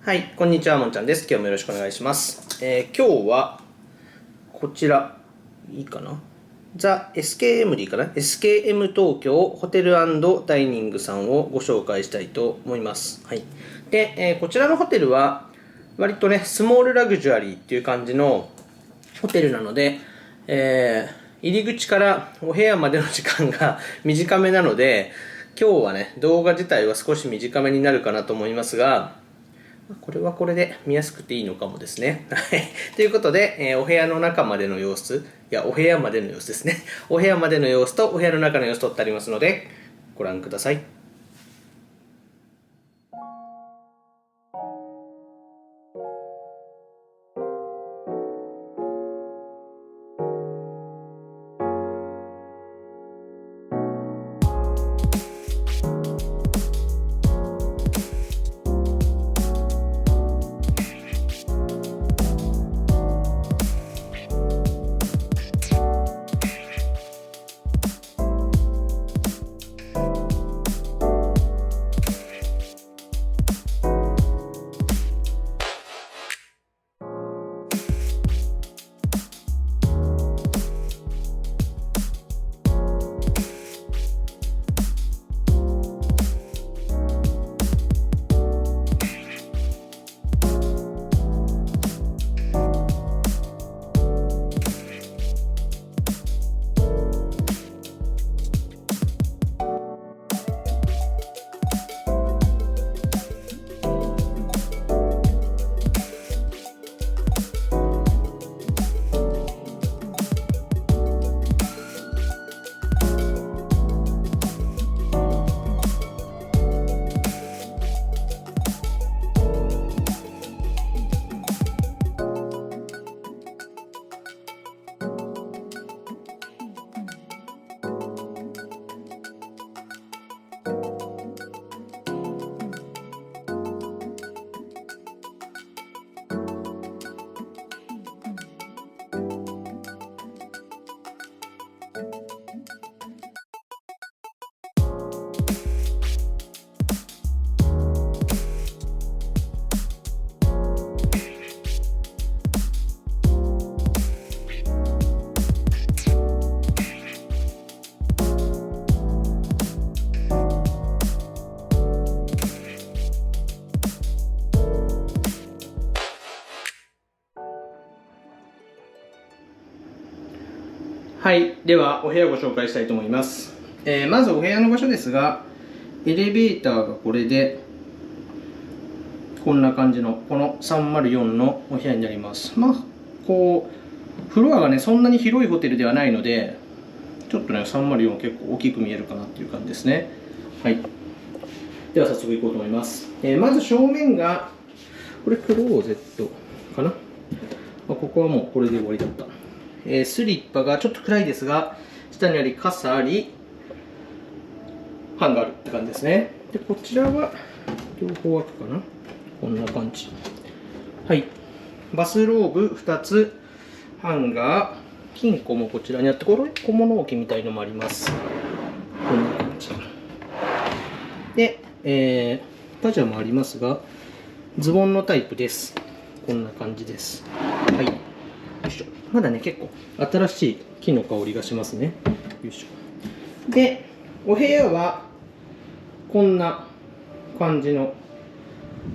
はい、こんにちは、もんちゃんです。今日もよろしくお願いします。今日は、こちら、いいかなザ・ SKM でいいかな ?SKM 東京ホテル&ダイニングさんをご紹介したいと思います。はい。で、こちらのホテルは、割とね、スモールラグジュアリーっていう感じのホテルなので、入り口からお部屋までの時間が短めなので、今日はね、動画自体は少し短めになるかなと思いますが、これはこれで見やすくていいのかもですね。ということで、お部屋の中までの様子、お部屋までの様子ですね。お部屋までの様子とお部屋の中の様子撮ってありますので、ご覧ください。はい、ではお部屋をご紹介したいと思います。まずお部屋の場所ですが、エレベーターがこれで、こんな感じの、この304のお部屋になります。こう、フロアがね、そんなに広いホテルではないので、ちょっとね、304結構大きく見えるかなっていう感じですね。はい。では早速行こうと思います。まず正面が、これクローゼットかな。ここはもうこれで終わりだった。スリッパがちょっと暗いですが、下にあり傘あり、ハンガーあるって感じですね。で、こちらは両方開くかな。こんな感じ。はい。バスローブ2つ、ハンガー、金庫もこちらにあって、これ小物置きみたいのもあります。こんな感じ。で、パジャマありますが、ズボンのタイプです。こんな感じです。はい。よいしょ。まだね、結構新しい木の香りがしますね。よいしょ。で、お部屋はこんな感じの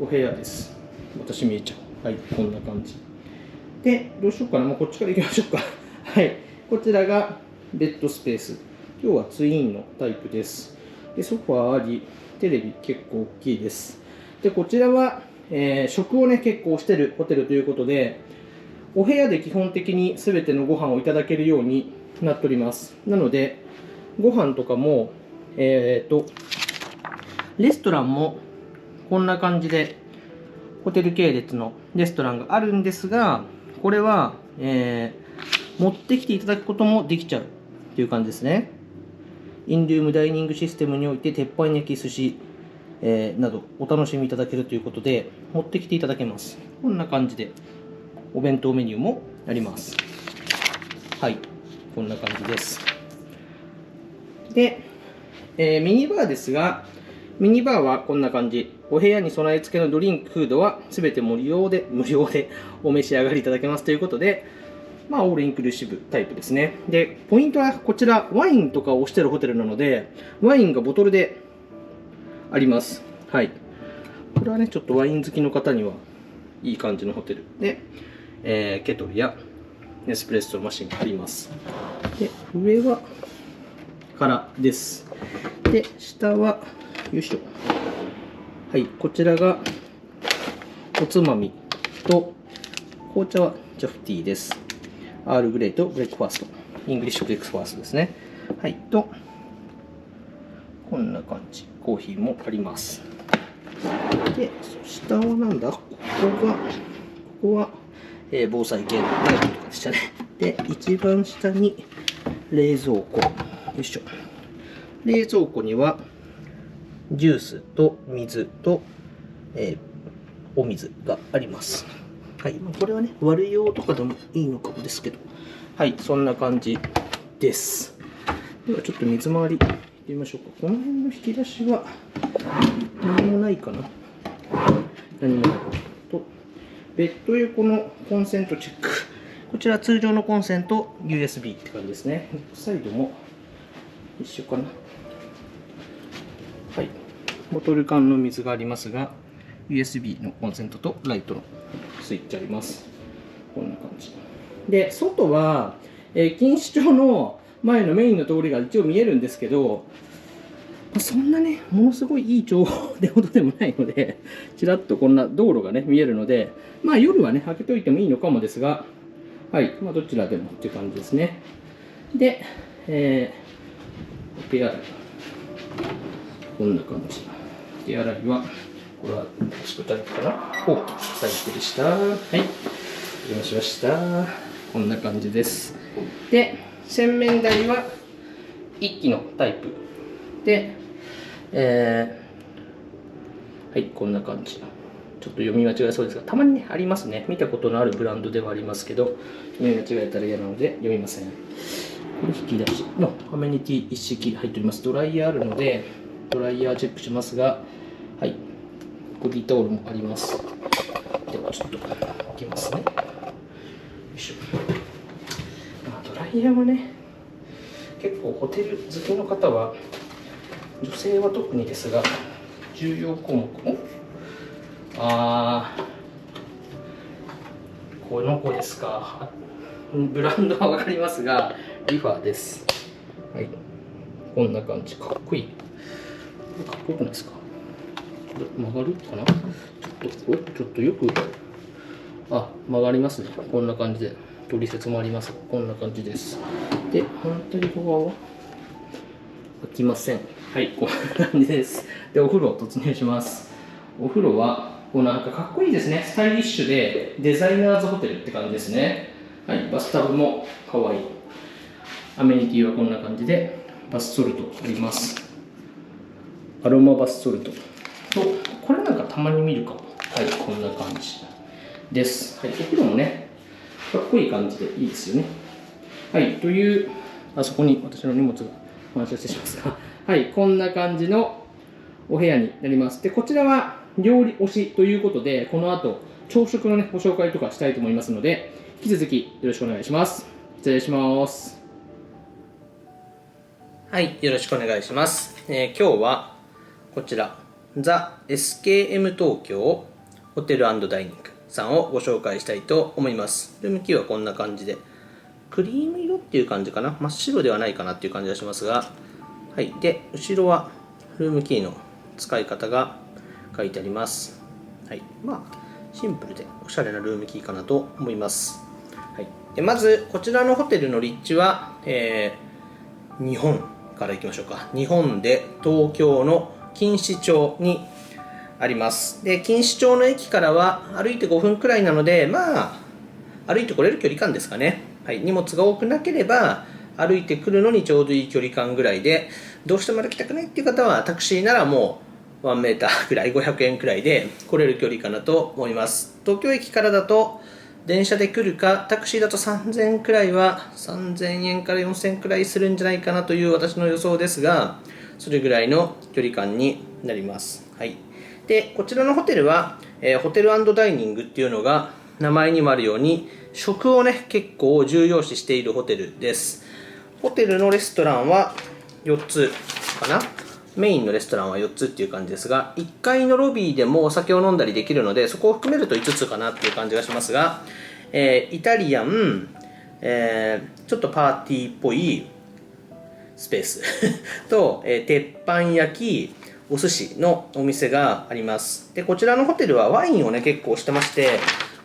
お部屋です。私見えちゃう。はい、こんな感じ。で、どうしようかな。もうこっちから行きましょうか。はい。こちらがベッドスペース。今日はツインのタイプです。で、ソファーあり、テレビ結構大きいです。で、こちらは、食をね、結構してるホテルということで、お部屋で基本的に全てのご飯をいただけるようになっております。なので、ご飯とかも、レストランもこんな感じで、ホテル系列のレストランがあるんですが、これは、持ってきていただくこともできちゃうっていう感じですね。インルームダイニングシステムにおいて、鉄板焼き寿司、などお楽しみいただけるということで、持ってきていただけます。こんな感じで。お弁当メニューもあります。はい、こんな感じです。で、ミニバーですが、ミニバーはこんな感じ。お部屋に備え付けのドリンク、フードは全て無料でお召し上がりいただけますということで、まあ、オールインクルーシブタイプですね。で、ポイントはこちら、ワインとかを推してるホテルなので、ワインがボトルであります。はい。これはね、ちょっとワイン好きの方にはいい感じのホテルで、ケトルやエスプレッソマシンがあります。で、上は空です。で、下は、よいしょ。はい、こちらがおつまみと、紅茶はジャフティーです。アールグレイとブレックファースト。イングリッシュブレックファーストですね。はい、と、こんな感じ。コーヒーもあります。で、下はなんだここは、防災系のライトとかでしたね。で、一番下に冷蔵庫。よいしょ。冷蔵庫には、ジュースと水と、お水があります。はい。これはね、割る用とかでもいいのかもですけど。はい。そんな感じです。ではちょっと水回り行ってみましょうか。この辺の引き出しは何もないかな。何もないと。ベッド横のコンセントチェック。こちら通常のコンセント USB って感じですね。サイドも一緒かな。はい。ボトル缶の水がありますが、USB のコンセントとライトのスイッチあります。こんな感じ。で、外は、錦糸町の前のメインの通りが一応見えるんですけど、そんなね、ものすごいいい情報ってほどでもないので、ちらっとこんな道路がね、見えるので、まあ夜はね、開けといてもいいのかもですが、はい、まあどちらでもっていう感じですね。で、お手洗い。こんな感じ。手洗いは、これは作ったかな。最低でした。はい。お願いしました。こんな感じです。で、洗面台は1機のタイプ。で、はい、こんな感じ。ちょっと読み間違えそうですが、たまにね、ありますね。見たことのあるブランドではありますけど、読み間違えたら嫌なので読みません。これ引き出しのアメニティ一式入っております。ドライヤーあるので、ドライヤーチェックしますが、はい、ボディタオルもあります。ではちょっと開けますね。よいしょ。ドライヤーはね、結構ホテル好きの方は、女性は特にですが、重要項目も、この子ですか。ブランドは分かりますが、リファーです。はい。こんな感じ。かっこいい。かっこよくないですか？曲がるかな？ちょっとよく、曲がりますね。こんな感じで。取説もあります。こんな感じです。で、反対側は開きません。はい、こんな感じです。で、お風呂突入します。お風呂は、なんかかっこいいですね。スタイリッシュで、デザイナーズホテルって感じですね。はい、バスタブもかわいい。アメニティはこんな感じで、バスソルトあります。アロマバスソルト。これなんかたまに見るかも。はい、こんな感じです。はい、お風呂もね、かっこいい感じでいいですよね。はい、という、そこに私の荷物が反射してしますが、はい、こんな感じのお部屋になります。で、こちらは料理推しということで、この後、朝食のね、ご紹介とかしたいと思いますので、引き続きよろしくお願いします。失礼します。はい、よろしくお願いします。今日はこちら、ザ・ SKM 東京ホテル&ダイニングさんをご紹介したいと思います。ルームキーはこんな感じで、クリーム色っていう感じかな。真っ白ではないかなっていう感じがしますが、はい。で、後ろはルームキーの使い方が書いてあります。はい。まあ、シンプルでおしゃれなルームキーかなと思います。はい。で、まず、こちらのホテルの立地は、日本から行きましょうか。日本で東京の錦糸町にあります。で、錦糸町の駅からは歩いて5分くらいなので、まあ、歩いてこれる距離感ですかね。はい。荷物が多くなければ、歩いてくるのにちょうどいい距離感ぐらいで、どうしても歩きたくないっていう方は、タクシーならもう1メーターくらい、500円くらいで来れる距離かなと思います。東京駅からだと、電車で来るか、タクシーだと3000円くらいは、3000円から4000円くらいするんじゃないかなという私の予想ですが、それぐらいの距離感になります。はい。で、こちらのホテルは、ホテル&ダイニングっていうのが名前にもあるように、食をね、結構重要視しているホテルです。ホテルのレストランは4つかな。メインのレストランは4つっていう感じですが、1階のロビーでもお酒を飲んだりできるので、そこを含めると5つかなっていう感じがしますが、イタリアン、ちょっとパーティーっぽいスペースと、鉄板焼き、お寿司のお店があります。で、こちらのホテルはワインをね、結構してまして、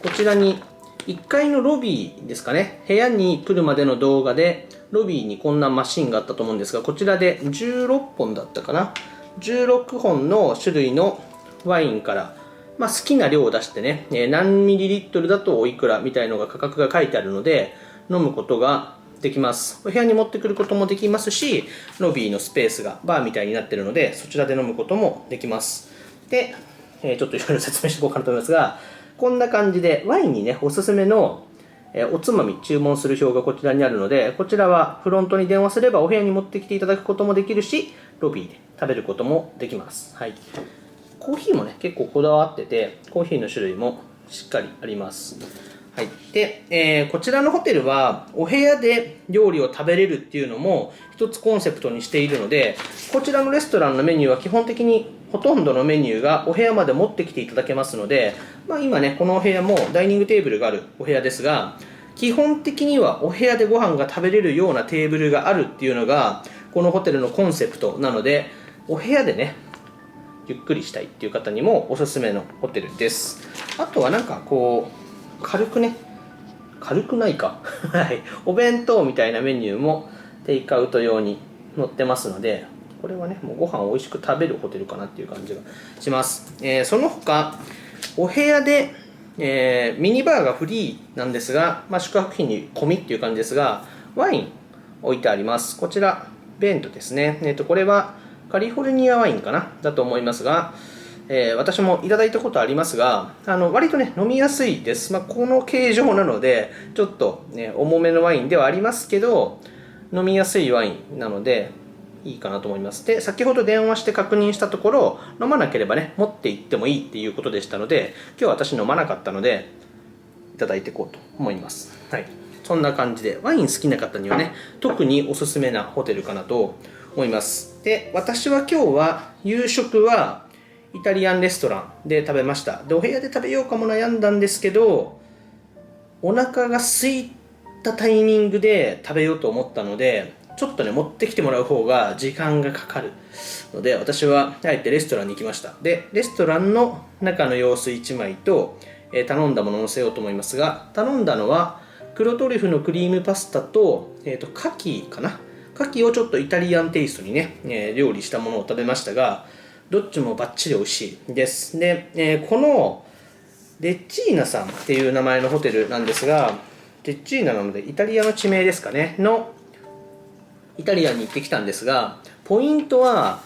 こちらに1階のロビーですかね、部屋に来るまでの動画で、ロビーにこんなマシンがあったと思うんですが、こちらで16本だったかな。16本の種類のワインから、好きな量を出してね、何ミリリットルだとおいくらみたいのが価格が書いてあるので、飲むことができます。お部屋に持ってくることもできますし、ロビーのスペースがバーみたいになっているので、そちらで飲むこともできます。で、ちょっといろいろ説明していこうかなと思いますが、こんな感じでワインにね、おすすめのおつまみ注文する表がこちらにあるので、こちらはフロントに電話すればお部屋に持ってきていただくこともできるし、ロビーで食べることもできます。はい。コーヒーもね、結構こだわってて、コーヒーの種類もしっかりあります。はい。で、こちらのホテルはお部屋で料理を食べれるっていうのも一つコンセプトにしているので、こちらのレストランのメニューは基本的にほとんどのメニューがお部屋まで持ってきていただけますので、今ね、このお部屋もダイニングテーブルがあるお部屋ですが、基本的にはお部屋でご飯が食べれるようなテーブルがあるっていうのが、このホテルのコンセプトなので、お部屋でね、ゆっくりしたいっていう方にもおすすめのホテルです。あとはなんかこう、軽くないかはい。お弁当みたいなメニューもテイクアウト用に載ってますので、これはね、もうご飯を美味しく食べるホテルかなっていう感じがします。その他、お部屋で、ミニバーがフリーなんですが、宿泊費に込みっていう感じですが、ワイン置いてあります。こちら、ベントですね。これはカリフォルニアワインかなだと思いますが、私もいただいたことありますが、割とね、飲みやすいです。この形状なので、ちょっと、ね、重めのワインではありますけど、飲みやすいワインなので、いいかなと思います。で、先ほど電話して確認したところ、飲まなければね、持って行ってもいいっていうことでしたので、今日は私飲まなかったので、いただいていこうと思います。はい。そんな感じで、ワイン好きな方にはね、特におすすめなホテルかなと思います。で、私は今日は、夕食は、イタリアンレストランで食べました。で、お部屋で食べようかも悩んだんですけど、お腹が空いたタイミングで食べようと思ったので、ちょっとね、持ってきてもらう方が時間がかかるので、私はあえてレストランに行きました。で、レストランの中の様子1枚と、頼んだものを載せようと思いますが、頼んだのは黒トリュフのクリームパスタと、牡蠣かな。牡蠣をちょっとイタリアンテイストにね、料理したものを食べましたが、どっちもバッチリ美味しいです。で、このレッチーナさんっていう名前のホテルなんですが、レッチーナなのでイタリアの地名ですかね、のイタリアンに行ってきたんですが、ポイントは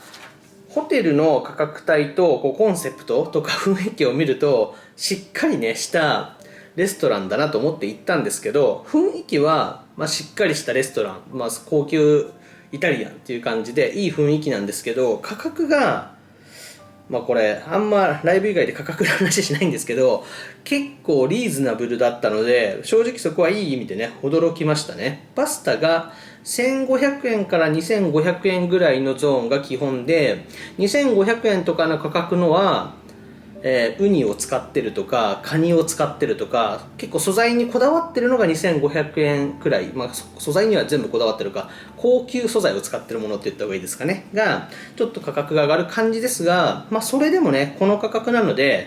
ホテルの価格帯とコンセプトとか雰囲気を見るとしっかりねしたレストランだなと思って行ったんですけど、雰囲気はしっかりしたレストラン、高級イタリアンっていう感じでいい雰囲気なんですけど、価格がこれあんまライブ以外で価格の話しないんですけど、結構リーズナブルだったので、正直そこはいい意味でね驚きましたね。パスタが1500円から2500円ぐらいのゾーンが基本で、2500円とかの価格のはウニを使ってるとかカニを使ってるとか、結構素材にこだわってるのが2500円くらい、素材には全部こだわってるか、高級素材を使ってるものって言った方がいいですかねがちょっと価格が上がる感じですが、それでもねこの価格なので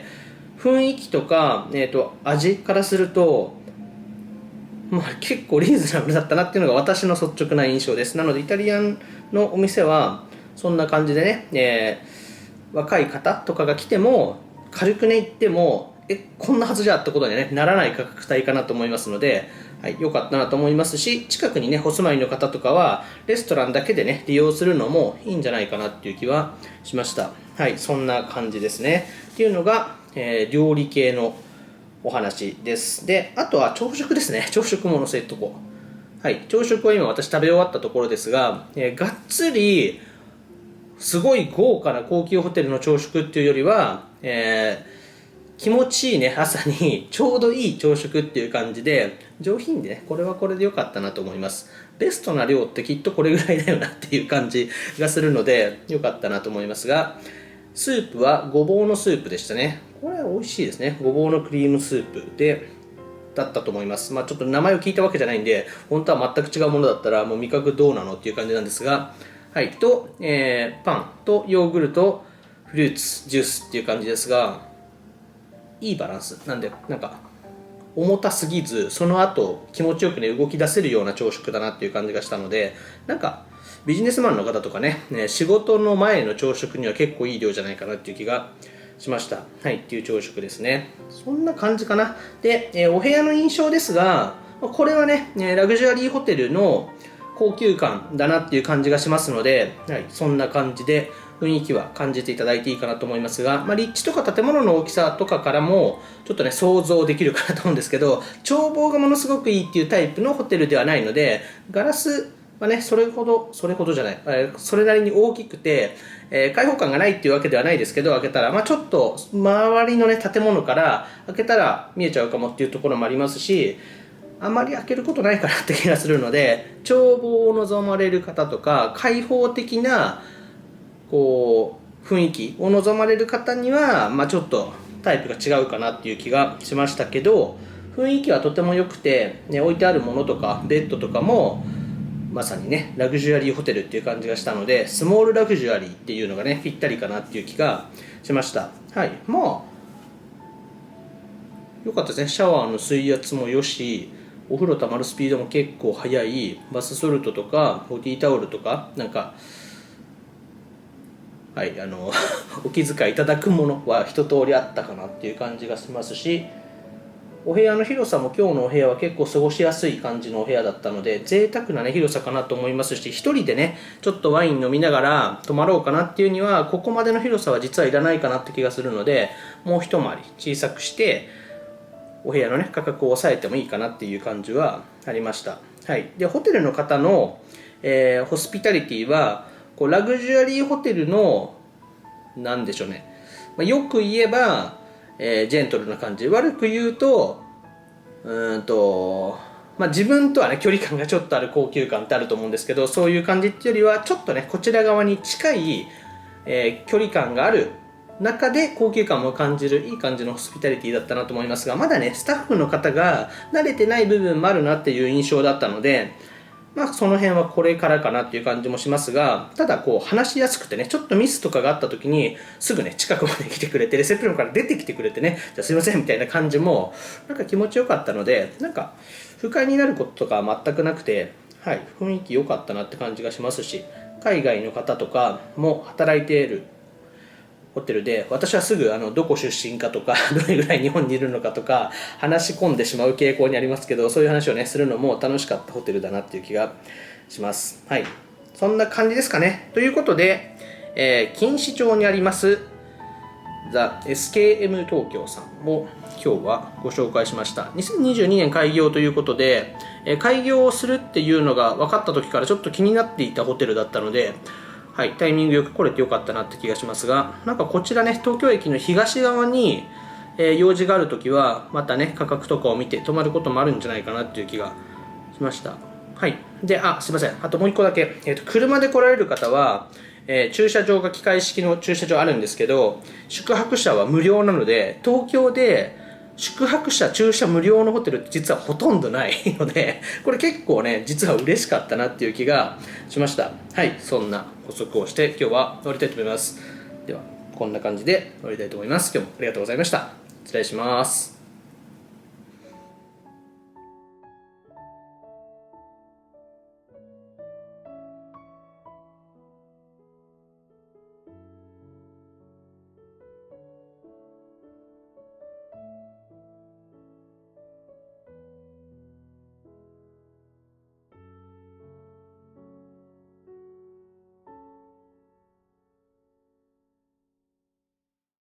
雰囲気とか、味からすると結構リーズナブルだったなっていうのが私の率直な印象です。なのでイタリアンのお店はそんな感じでね、若い方とかが来ても軽くね行ってもこんなはずじゃってことに、ね、ならない価格帯かなと思いますので、良かったなと思いますし、近くにねお住まいの方とかはレストランだけでね利用するのもいいんじゃないかなっていう気はしました。そんな感じですねっていうのが、料理系のお話です。で、あとは朝食ですね。朝食も載せとこう。朝食は今私食べ終わったところですが、がっつりすごい豪華な高級ホテルの朝食っていうよりは、気持ちいいね、朝にちょうどいい朝食っていう感じで、上品でね、これはこれで良かったなと思います。ベストな量ってきっとこれぐらいだよなっていう感じがするので、良かったなと思いますが、スープはごぼうのスープでしたね。これは美味しいですね。ごぼうのクリームスープだったと思います。まあちょっと名前を聞いたわけじゃないんで、本当は全く違うものだったらもう味覚どうなのっていう感じなんですが、はい、と、パンとヨーグルト、フルーツ、ジュースっていう感じですが、いいバランスなんで、なんか重たすぎず、その後気持ちよくね動き出せるような朝食だなっていう感じがしたので、なんかビジネスマンの方とかね、仕事の前の朝食には結構いい量じゃないかなっていう気がしました。はい、っていう朝食ですね。そんな感じかな。で、お部屋の印象ですが、これはね、ラグジュアリーホテルの高級感だなっていう感じがしますので、はい、そんな感じで雰囲気は感じていただいていいかなと思いますが、立地とか建物の大きさとかからもちょっとね想像できるかなと思うんですけど、眺望がものすごくいいっていうタイプのホテルではないので、ガラスはねそれほどじゃない、それなりに大きくて、開放感がないっていうわけではないですけど、開けたら、ちょっと周りのね建物から開けたら見えちゃうかもっていうところもありますし、あまり開けることないかなって気がするので、眺望を望まれる方とか開放的なこう雰囲気を望まれる方には、ちょっとタイプが違うかなっていう気がしましたけど、雰囲気はとても良くて、置いてあるものとかベッドとかもまさにねラグジュアリーホテルっていう感じがしたので、スモールラグジュアリーっていうのがねぴったりかなっていう気がしました。はい、良かったですね。シャワーの水圧もよし、お風呂たまるスピードも結構速い、バスソルトとかボディタオルとかなんか、はい、お気遣いいただくものは一通りあったかなっていう感じがしますし、お部屋の広さも今日のお部屋は結構過ごしやすい感じのお部屋だったので、贅沢なね広さかなと思いますし、一人でねちょっとワイン飲みながら泊まろうかなっていうにはここまでの広さは実はいらないかなって気がするので、もう一回り小さくしてお部屋のね価格を抑えてもいいかなっていう感じはありました。はい、でホテルの方の、ホスピタリティはこうラグジュアリーホテルのなんでしょうね、よく言えば、ジェントルな感じ、悪く言うと自分とはね距離感がちょっとある高級感ってあると思うんですけど、そういう感じっていうよりはちょっとねこちら側に近い、距離感がある中で高級感も感じるいい感じのホスピタリティだったなと思いますが、まだねスタッフの方が慣れてない部分もあるなっていう印象だったので、その辺はこれからかなっていう感じもしますが、ただこう話しやすくてね、ちょっとミスとかがあった時にすぐね近くまで来てくれて、レセプションから出てきてくれてね、じゃあすいませんみたいな感じもなんか気持ちよかったので、なんか不快になることとかは全くなくて、はい、雰囲気良かったなって感じがしますし、海外の方とかも働いているホテルで、私はすぐどこ出身かとかどれぐらい日本にいるのかとか話し込んでしまう傾向にありますけど、そういう話をねするのも楽しかったホテルだなっていう気がします。はい、そんな感じですかね。ということで、錦糸町にありますザ・ SKM 東京さんを今日はご紹介しました。2022年開業ということで、開業をするっていうのが分かった時からちょっと気になっていたホテルだったので、はい、タイミングよく来れてよかったなって気がしますが、なんかこちらね東京駅の東側に、用事がある時はまたね価格とかを見て泊まることもあるんじゃないかなっていう気がしました。はい、ですいません、あともう一個だけ、車で来られる方は、駐車場が機械式の駐車場あるんですけど、宿泊者は無料なので、東京で宿泊者駐車無料のホテルって実はほとんどないので、これ結構ね実は嬉しかったなっていう気がしました。はい、そんな補足をして今日は終わりたいと思います。ではこんな感じで終わりたいと思います。今日もありがとうございました。失礼します。